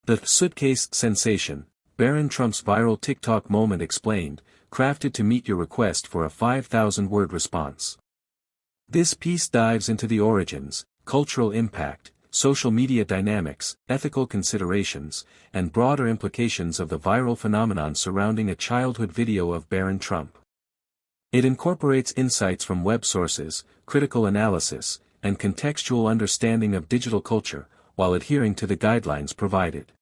The suitcase sensation, Barron Trump's viral TikTok moment explained, crafted to meet your request for a 5,000-word response. This piece dives into the origins, cultural impact, social media dynamics, ethical considerations, and broader implications of the viral phenomenon surrounding a childhood video of Barron Trump. It incorporates insights from web sources, critical analysis, and contextual understanding of digital culture, while adhering to the guidelines provided.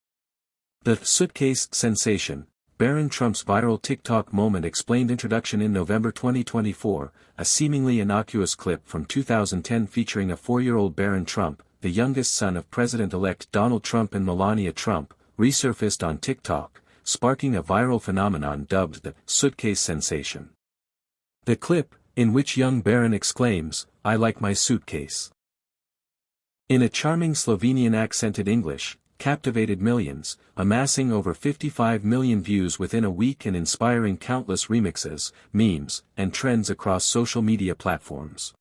The suitcase sensation, Barron Trump's viral TikTok moment explained introduction in November 2024, a seemingly innocuous clip from 2010 featuring a 4-year-old Barron Trump, the youngest son of President-elect Donald Trump and Melania Trump, resurfaced on TikTok, sparking a viral phenomenon dubbed the suitcase sensation. The clip, in which young Barron exclaims, "I like my suitcase," in a charming Slovenian-accented English, captivated millions, amassing over 55 million views within a week and inspiring countless remixes, memes, and trends across social media platforms.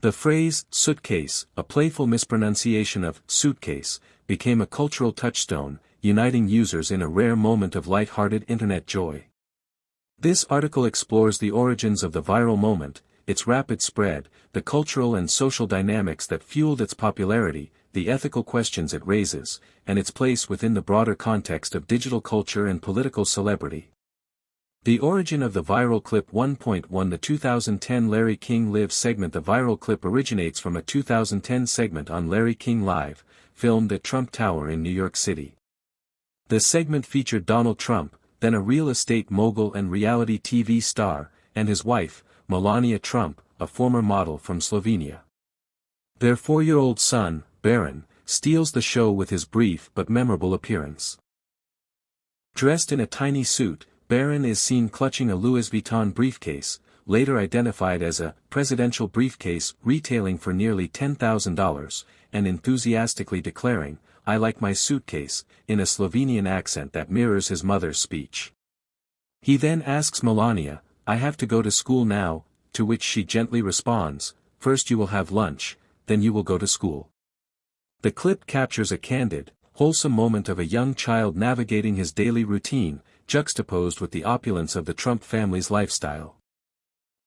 The phrase, suitcase, a playful mispronunciation of suitcase, became a cultural touchstone, uniting users in a rare moment of light-hearted internet joy. This article explores the origins of the viral moment, its rapid spread, the cultural and social dynamics that fueled its popularity, the ethical questions it raises, and its place within the broader context of digital culture and political celebrity. The origin of the viral clip 1.1 The 2010 Larry King Live segment. The viral clip originates from a 2010 segment on Larry King Live, filmed at Trump Tower in New York City. The segment featured Donald Trump, then a real estate mogul and reality TV star, and his wife, Melania Trump, a former model from Slovenia. Their 4-year-old son, Barron, steals the show with his brief but memorable appearance. Dressed in a tiny suit, Barron is seen clutching a Louis Vuitton briefcase, later identified as a presidential briefcase retailing for nearly $10,000, and enthusiastically declaring, "I like my suitcase," in a Slovenian accent that mirrors his mother's speech. He then asks Melania, "I have to go to school now," to which she gently responds, "First you will have lunch, then you will go to school." The clip captures a candid, wholesome moment of a young child navigating his daily routine, juxtaposed with the opulence of the Trump family's lifestyle.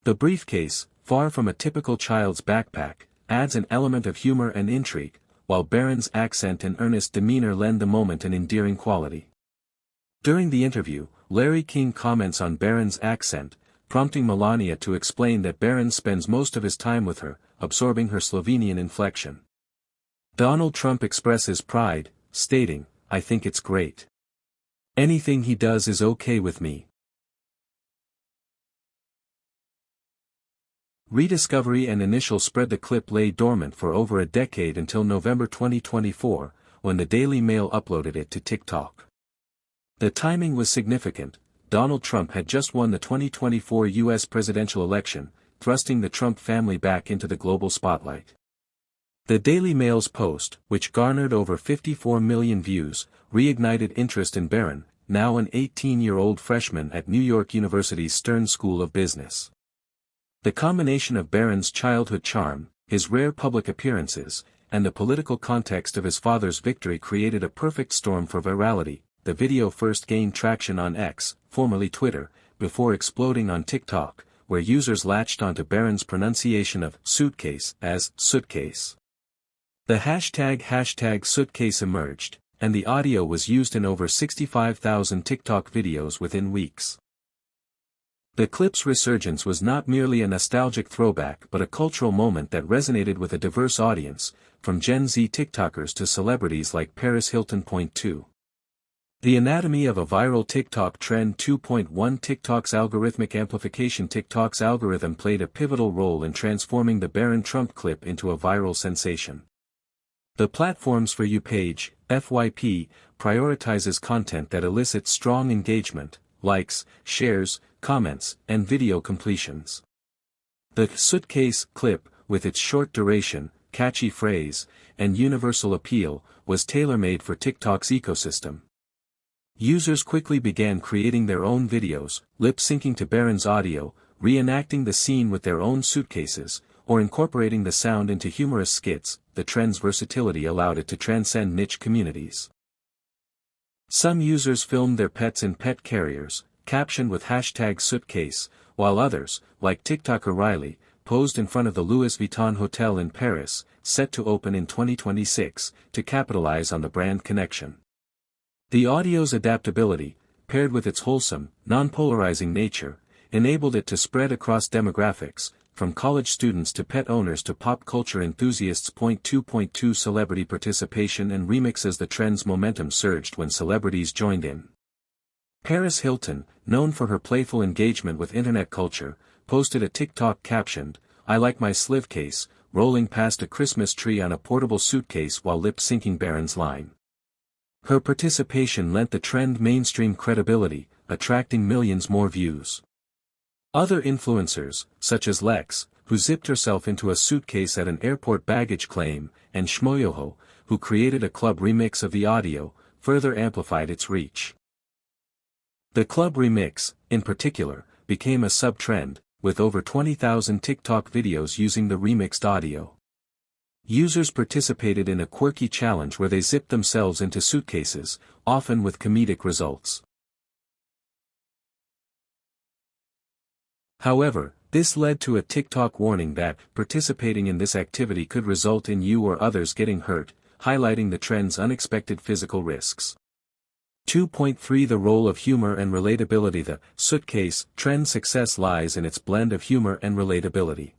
The briefcase, far from a typical child's backpack, adds an element of humor and intrigue, while Barron's accent and earnest demeanor lend the moment an endearing quality. During the interview, Larry King comments on Barron's accent, prompting Melania to explain that Barron spends most of his time with her, absorbing her Slovenian inflection. Donald Trump expresses pride, stating, "I think it's great. Anything he does is okay with me." Rediscovery and initial spread. The clip lay dormant for over a decade until November 2024, when the Daily Mail uploaded it to TikTok. The timing was significant. Donald Trump had just won the 2024 U.S. presidential election, thrusting the Trump family back into the global spotlight. The Daily Mail's post, which garnered over 54 million views, reignited interest in Barron, now an 18-year-old freshman at New York University's Stern School of Business. The combination of Barron's childhood charm, his rare public appearances, and the political context of his father's victory created a perfect storm for virality. The video first gained traction on X, formerly Twitter, before exploding on TikTok, where users latched onto Barron's pronunciation of suitcase as suitcase. The hashtag suitcase emerged, and the audio was used in over 65,000 TikTok videos within weeks. The clip's resurgence was not merely a nostalgic throwback but a cultural moment that resonated with a diverse audience, from Gen Z TikTokers to celebrities like Paris Hilton. 2. The anatomy of a viral TikTok trend. 2.1 TikTok's algorithmic amplification. TikTok's algorithm played a pivotal role in transforming the Barron Trump clip into a viral sensation. The platform's For You page, FYP, prioritizes content that elicits strong engagement, likes, shares, comments, and video completions. The suitcase clip, with its short duration, catchy phrase, and universal appeal, was tailor-made for TikTok's ecosystem. Users quickly began creating their own videos, lip-syncing to Barron's audio, reenacting the scene with their own suitcases, or incorporating the sound into humorous skits. The trend's versatility allowed it to transcend niche communities. Some users filmed their pets in pet carriers, captioned with #SOOTCAAAASE, while others, like TikToker Riley, posed in front of the Louis Vuitton Hotel in Paris, set to open in 2026, to capitalize on the brand connection. The audio's adaptability, paired with its wholesome, non-polarizing nature, enabled it to spread across demographics, from college students to pet owners to pop culture enthusiasts. 2.2 Celebrity participation and remix. As the trend's momentum surged when celebrities joined in. Paris Hilton, known for her playful engagement with internet culture, posted a TikTok captioned, "I like my slivcase," rolling past a Christmas tree on a portable suitcase while lip-syncing Barron's line. Her participation lent the trend mainstream credibility, attracting millions more views. Other influencers, such as Lex, who zipped herself into a suitcase at an airport baggage claim, and Shmoyoho, who created a club remix of the audio, further amplified its reach. The club remix, in particular, became a sub-trend, with over 20,000 TikTok videos using the remixed audio. Users participated in a quirky challenge where they zipped themselves into suitcases, often with comedic results. However, this led to a TikTok warning that participating in this activity could result in you or others getting hurt, highlighting the trend's unexpected physical risks. 2.3 The role of humor and relatability. The suitcase trend's success lies in its blend of humor and relatability.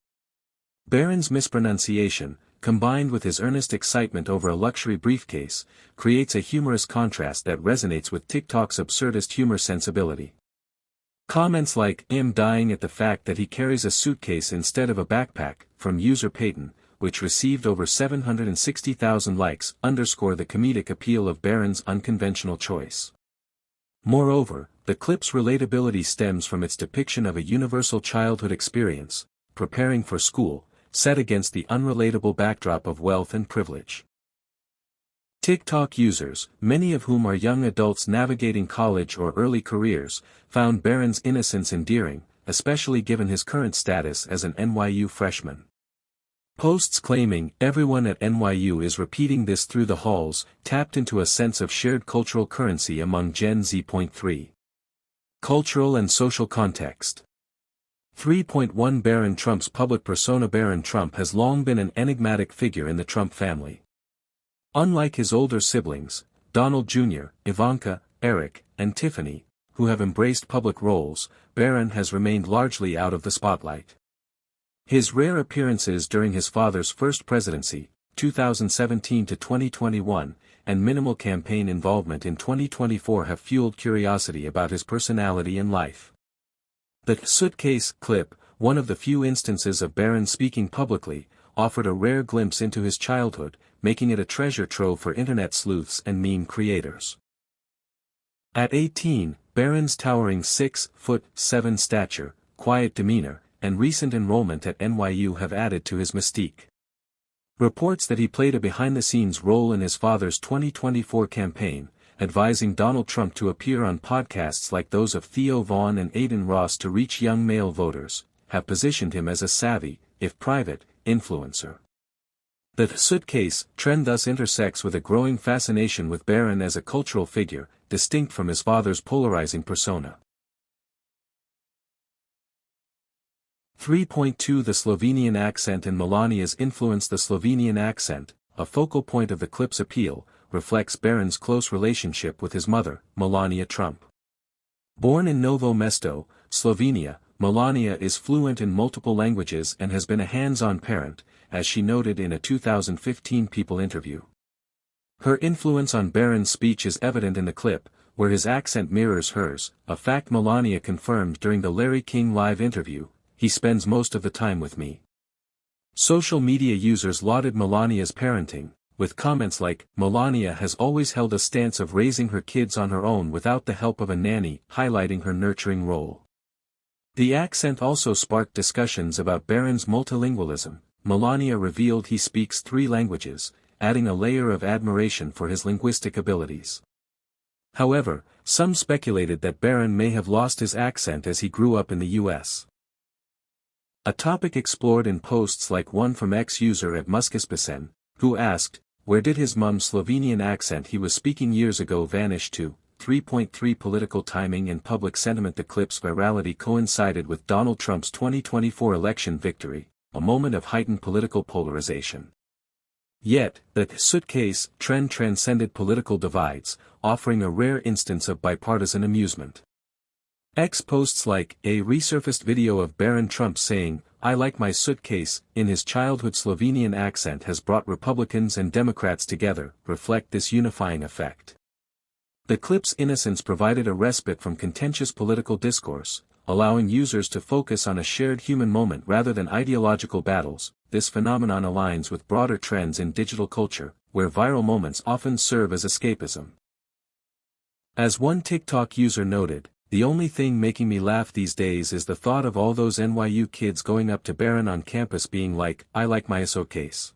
Barron's mispronunciation, combined with his earnest excitement over a luxury briefcase, creates a humorous contrast that resonates with TikTok's absurdist humor sensibility. Comments like, "I'm dying at the fact that he carries a suitcase instead of a backpack," from user Peyton, which received over 760,000 likes, underscore the comedic appeal of Barron's unconventional choice. Moreover, the clip's relatability stems from its depiction of a universal childhood experience, preparing for school, set against the unrelatable backdrop of wealth and privilege. TikTok users, many of whom are young adults navigating college or early careers, found Barron's innocence endearing, especially given his current status as an NYU freshman. Posts claiming "everyone at NYU is repeating this through the halls" tapped into a sense of shared cultural currency among Gen Z. 3. Cultural and social context. 3.1 Barron Trump's public persona. Barron Trump has long been an enigmatic figure in the Trump family. Unlike his older siblings, Donald Jr., Ivanka, Eric, and Tiffany, who have embraced public roles, Barron has remained largely out of the spotlight. His rare appearances during his father's first presidency, 2017 to 2021, and minimal campaign involvement in 2024 have fueled curiosity about his personality and life. The suitcase clip, one of the few instances of Barron speaking publicly, offered a rare glimpse into his childhood, making it a treasure trove for internet sleuths and meme creators. At 18, Barron's towering 6'7" stature, quiet demeanor, and recent enrollment at NYU have added to his mystique. Reports that he played a behind-the-scenes role in his father's 2024 campaign, advising Donald Trump to appear on podcasts like those of Theo Vaughn and Aiden Ross to reach young male voters, have positioned him as a savvy, if private, influencer. The suitcase trend thus intersects with a growing fascination with Barron as a cultural figure, distinct from his father's polarizing persona. 3.2 The Slovenian accent and Melania's influence. The Slovenian accent, a focal point of the clip's appeal, reflects Barron's close relationship with his mother, Melania Trump. Born in Novo Mesto, Slovenia, Melania is fluent in multiple languages and has been a hands-on parent, as she noted in a 2015 People interview. Her influence on Barron's speech is evident in the clip, where his accent mirrors hers, a fact Melania confirmed during the Larry King live interview. "He spends most of the time with me." Social media users lauded Melania's parenting, with comments like, "Melania has always held a stance of raising her kids on her own without the help of a nanny," highlighting her nurturing role. The accent also sparked discussions about Barron's multilingualism. Melania revealed he speaks 3 languages, adding a layer of admiration for his linguistic abilities. However, some speculated that Barron may have lost his accent as he grew up in the U.S. A topic explored in posts like one from ex-user at Muskispisen, who asked, where did his mum's Slovenian accent he was speaking years ago vanish to? 3.3 Political timing and public sentiment. The clip's virality coincided with Donald Trump's 2024 election victory, a moment of heightened political polarization. Yet, the suitcase trend transcended political divides, offering a rare instance of bipartisan amusement. X posts like a resurfaced video of Barron Trump saying, "I like my suitcase," in his childhood Slovenian accent has brought Republicans and Democrats together, reflect this unifying effect. The clip's innocence provided a respite from contentious political discourse, allowing users to focus on a shared human moment rather than ideological battles. This phenomenon aligns with broader trends in digital culture, where viral moments often serve as escapism. As one TikTok user noted, "The only thing making me laugh these days is the thought of all those NYU kids going up to Barron on campus being like, 'I like my suitcase.'"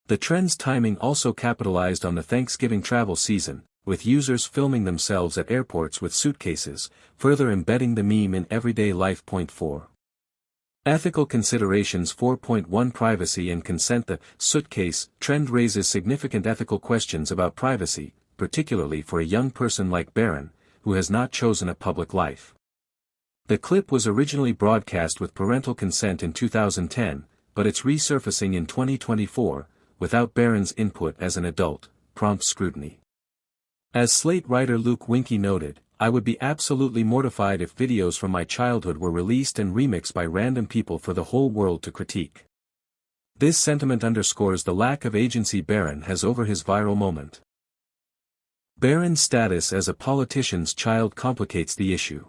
The trend's timing also capitalized on the Thanksgiving travel season, with users filming themselves at airports with suitcases, further embedding the meme in everyday life. 4. Ethical considerations. 4.1 Privacy and consent. The suitcase trend raises significant ethical questions about privacy, particularly for a young person like Barron, who has not chosen a public life. The clip was originally broadcast with parental consent in 2010, but its resurfacing in 2024, without Barron's input as an adult, prompts scrutiny. As Slate writer Luke Winkie noted, "I would be absolutely mortified if videos from my childhood were released and remixed by random people for the whole world to critique." This sentiment underscores the lack of agency Barron has over his viral moment. Barron's status as a politician's child complicates the issue.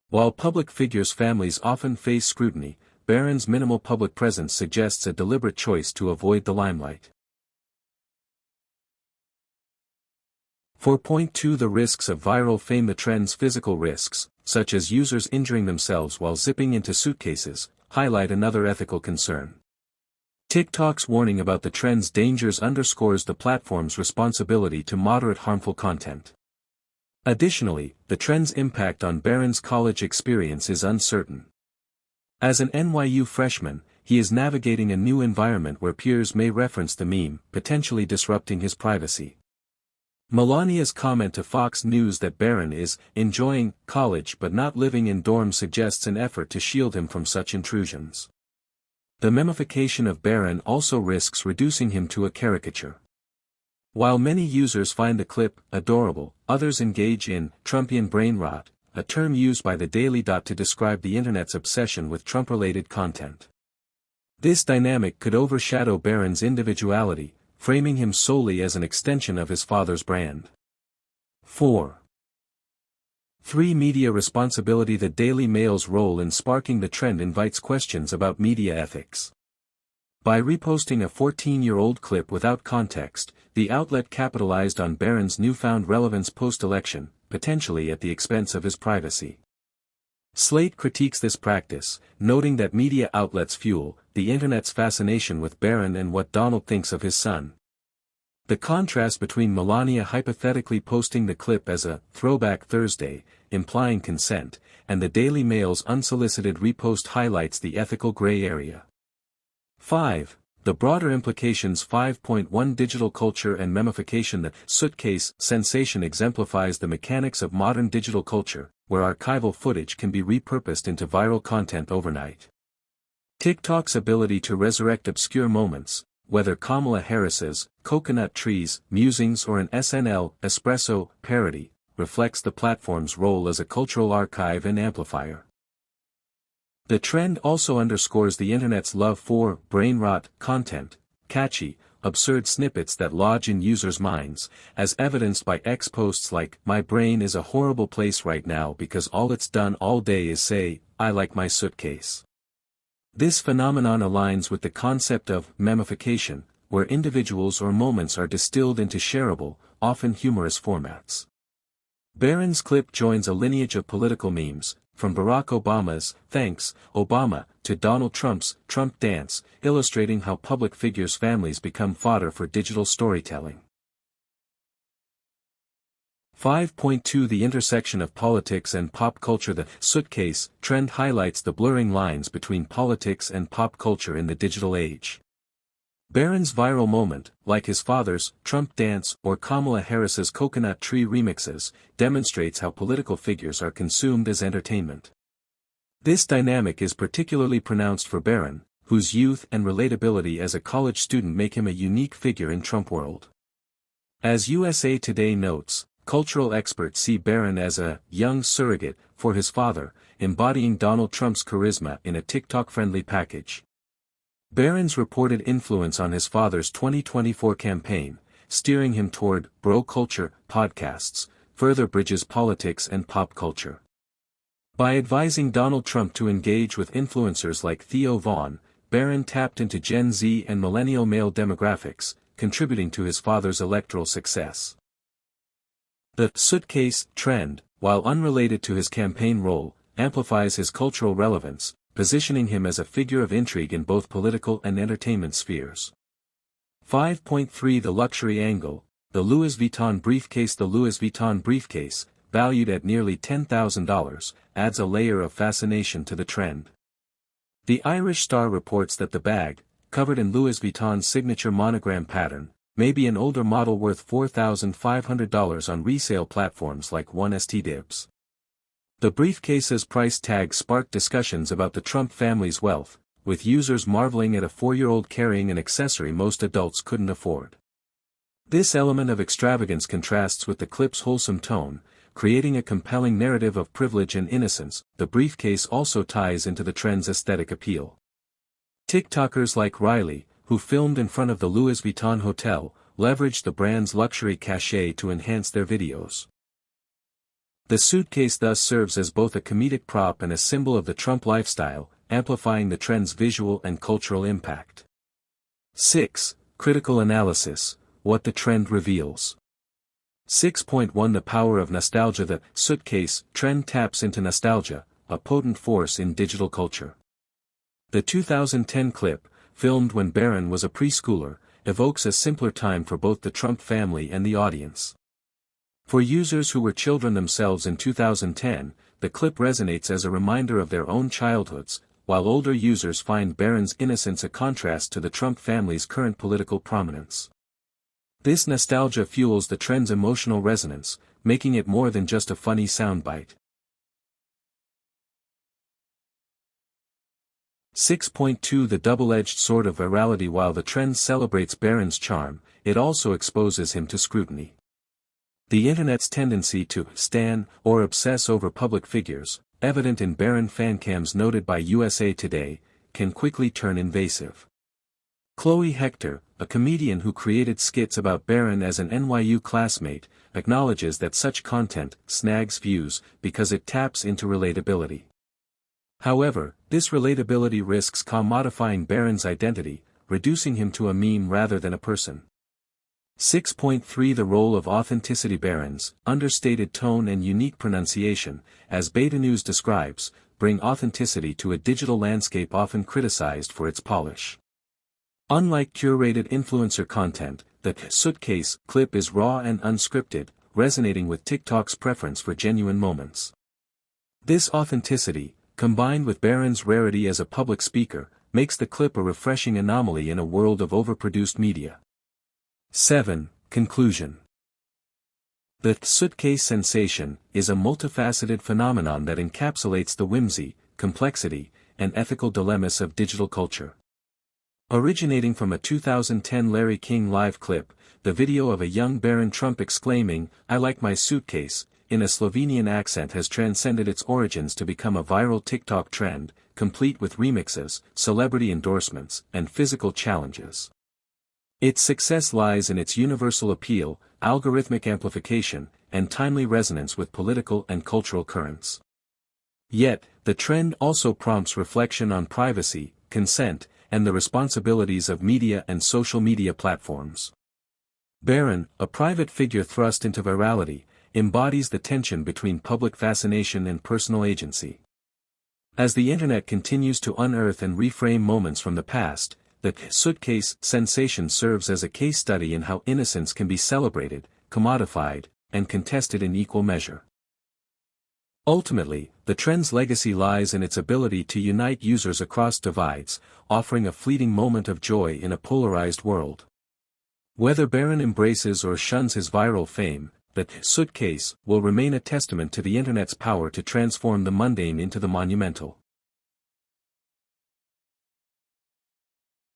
While public figures' families often face scrutiny, Barron's minimal public presence suggests a deliberate choice to avoid the limelight. 4.2 The risks of viral fame. The trend's physical risks, such as users injuring themselves while zipping into suitcases, highlight another ethical concern. TikTok's warning about the trend's dangers underscores the platform's responsibility to moderate harmful content. Additionally, the trend's impact on Barron's college experience is uncertain. As an NYU freshman, he is navigating a new environment where peers may reference the meme, potentially disrupting his privacy. Melania's comment to Fox News that Barron is enjoying college but not living in dorms suggests an effort to shield him from such intrusions. The memification of Barron also risks reducing him to a caricature. While many users find the clip adorable, others engage in Trumpian brain rot, a term used by the Daily Dot to describe the internet's obsession with Trump-related content. This dynamic could overshadow Barron's individuality, framing him solely as an extension of his father's brand. 4. 3. Media responsibility. The Daily Mail's role in sparking the trend invites questions about media ethics. By reposting a 14-year-old clip without context, the outlet capitalized on Barron's newfound relevance post-election, potentially at the expense of his privacy. Slate critiques this practice, noting that media outlets fuel the internet's fascination with Barron and what Donald thinks of his son. The contrast between Melania hypothetically posting the clip as a Throwback Thursday, implying consent, and the Daily Mail's unsolicited repost highlights the ethical gray area. 5. The broader implications. 5.1 Digital culture and memification. The suitcase sensation exemplifies the mechanics of modern digital culture, where archival footage can be repurposed into viral content overnight. TikTok's ability to resurrect obscure moments, whether Kamala Harris's coconut trees musings or an SNL espresso parody, reflects the platform's role as a cultural archive and amplifier. The trend also underscores the internet's love for brain rot content, catchy, absurd snippets that lodge in users' minds, as evidenced by X posts like, "My brain is a horrible place right now because all it's done all day is say, 'I like my suitcase.'" This phenomenon aligns with the concept of memification, where individuals or moments are distilled into shareable, often humorous formats. Barron's clip joins a lineage of political memes, from Barack Obama's "Thanks, Obama," to Donald Trump's Trump dance, illustrating how public figures' families become fodder for digital storytelling. 5.2 The intersection of politics and pop culture. The suitcase trend highlights the blurring lines between politics and pop culture in the digital age. Barron's viral moment, like his father's Trump dance or Kamala Harris's coconut tree remixes, demonstrates how political figures are consumed as entertainment. This dynamic is particularly pronounced for Barron, whose youth and relatability as a college student make him a unique figure in Trump world. As USA Today notes, cultural experts see Barron as a young surrogate for his father, embodying Donald Trump's charisma in a TikTok-friendly package. Barron's reported influence on his father's 2024 campaign, steering him toward bro culture podcasts, further bridges politics and pop culture. By advising Donald Trump to engage with influencers like Theo Vaughn, Barron tapped into Gen Z and millennial male demographics, contributing to his father's electoral success. The suitcase trend, while unrelated to his campaign role, amplifies his cultural relevance, positioning him as a figure of intrigue in both political and entertainment spheres. 5.3 The luxury angle, the Louis Vuitton briefcase. The Louis Vuitton briefcase, valued at nearly $10,000, adds a layer of fascination to the trend. The Irish Star reports that the bag, covered in Louis Vuitton's signature monogram pattern, may be an older model worth $4,500 on resale platforms like 1stDibs. The briefcase's price tag sparked discussions about the Trump family's wealth, with users marveling at a 4-year-old carrying an accessory most adults couldn't afford. This element of extravagance contrasts with the clip's wholesome tone, creating a compelling narrative of privilege and innocence. The briefcase also ties into the trend's aesthetic appeal. TikTokers like Riley, who filmed in front of the Louis Vuitton hotel, leveraged the brand's luxury cachet to enhance their videos. The suitcase thus serves as both a comedic prop and a symbol of the Trump lifestyle, amplifying the trend's visual and cultural impact. 6. Critical analysis: what the trend reveals. 6.1 The power of nostalgia. The suitcase trend taps into nostalgia, a potent force in digital culture. The 2010 clip, filmed when Barron was a preschooler, evokes a simpler time for both the Trump family and the audience. For users who were children themselves in 2010, the clip resonates as a reminder of their own childhoods, while older users find Barron's innocence a contrast to the Trump family's current political prominence. This nostalgia fuels the trend's emotional resonance, making it more than just a funny soundbite. 6.2 The double-edged sword of virality. While the trend celebrates Barron's charm, it also exposes him to scrutiny. The internet's tendency to stan or obsess over public figures, evident in Barron fancams noted by USA Today, can quickly turn invasive. Chloe Hector, a comedian who created skits about Barron as an NYU classmate, acknowledges that such content snags views because it taps into relatability. However, this relatability risks commodifying Barron's identity, reducing him to a meme rather than a person. 6.3 The role of authenticity. Barron's understated tone and unique pronunciation, as Beta News describes, bring authenticity to a digital landscape often criticized for its polish. Unlike curated influencer content, the suitcase clip is raw and unscripted, resonating with TikTok's preference for genuine moments. This authenticity, combined with Barron's rarity as a public speaker, makes the clip a refreshing anomaly in a world of overproduced media. 7. Conclusion. The suitcase sensation is a multifaceted phenomenon that encapsulates the whimsy, complexity, and ethical dilemmas of digital culture. Originating from a 2010 Larry King Live clip, the video of a young Barron Trump exclaiming, "I like my suitcase," in a Slovenian accent has transcended its origins to become a viral TikTok trend, complete with remixes, celebrity endorsements, and physical challenges. Its success lies in its universal appeal, algorithmic amplification, and timely resonance with political and cultural currents. Yet, the trend also prompts reflection on privacy, consent, and the responsibilities of media and social media platforms. Barron, a private figure thrust into virality, embodies the tension between public fascination and personal agency. As the internet continues to unearth and reframe moments from the past, the suitcase sensation serves as a case study in how innocence can be celebrated, commodified, and contested in equal measure. Ultimately, The trend's legacy lies in its ability to unite users across divides, offering a fleeting moment of joy in a polarized world. Whether Barron embraces or shuns his viral fame, the SOOTCAAAASE will remain a testament to the internet's power to transform the mundane into the monumental.